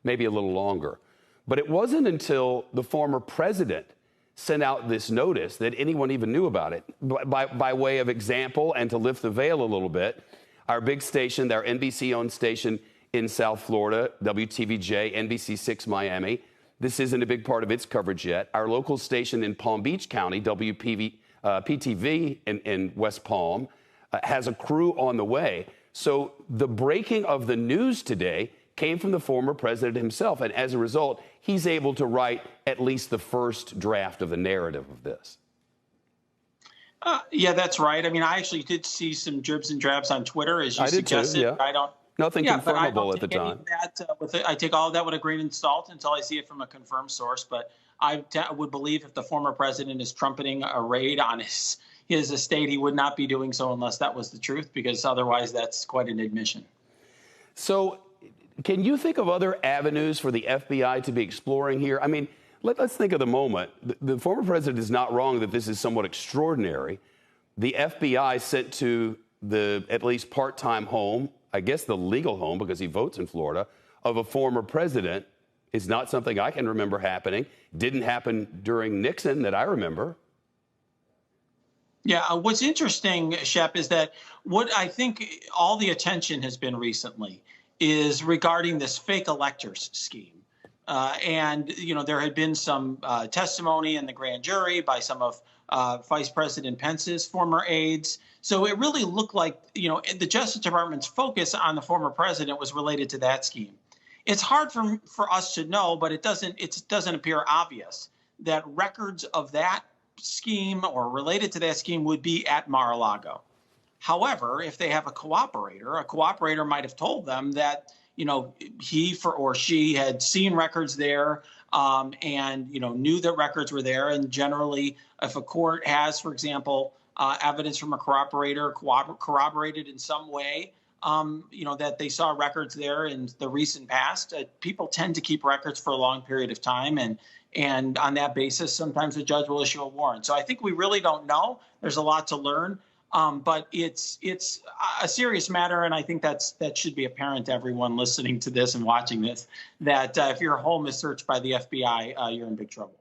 maybe a little longer. But it wasn't until the former president sent out this notice that anyone even knew about it. By way of example, and to lift the veil a little bit, our big station, our NBC-owned station in South Florida, WTVJ, NBC6 Miami, this isn't a big part of its coverage yet. Our local station in Palm Beach County, PTV in West Palm, has a crew on the way. So the breaking of the news today came from the former president himself. And as a result, he's able to write at least the first draft of the narrative of this. Yeah, that's right. I mean, I actually did see some dribs and drabs on Twitter, as you suggested. Too, yeah. I don't. Nothing confirmable at the time. I take all of that with a grain of salt until I see it from a confirmed source. But I would believe if the former president is trumpeting a raid on his estate, he would not be doing so unless that was the truth, because otherwise that's quite an admission. So can you think of other avenues for the FBI to be exploring here? I mean, let's think of the moment. The former president is not wrong that this is somewhat extraordinary. The FBI sent to the at least part-time home, I guess the legal home because he votes in Florida, of a former president is not something I can remember happening. Didn't happen during Nixon that I remember. Yeah, what's interesting, Shep, is that what I think all the attention has been recently is regarding this fake electors scheme. And, you know, there had been some testimony in the grand jury by some of Vice President Pence's former aides. So it really looked like, you know, the Justice Department's focus on the former president was related to that scheme. It's hard for us to know, but it doesn't appear obvious that records of that scheme or related to that scheme would be at Mar-a-Lago. However, if they have a cooperator might have told them that, you know, he or she had seen records there and, you know, knew that records were there. And generally, if a court has, for example, evidence from a cooperator corroborated in some way, you know, that they saw records there in the recent past, people tend to keep records for a long period of time. And on that basis, sometimes the judge will issue a warrant. So I think we really don't know. There's a lot to learn. But it's a serious matter, and I think that should be apparent to everyone listening to this and watching this, that if your home is searched by the FBI, you're in big trouble.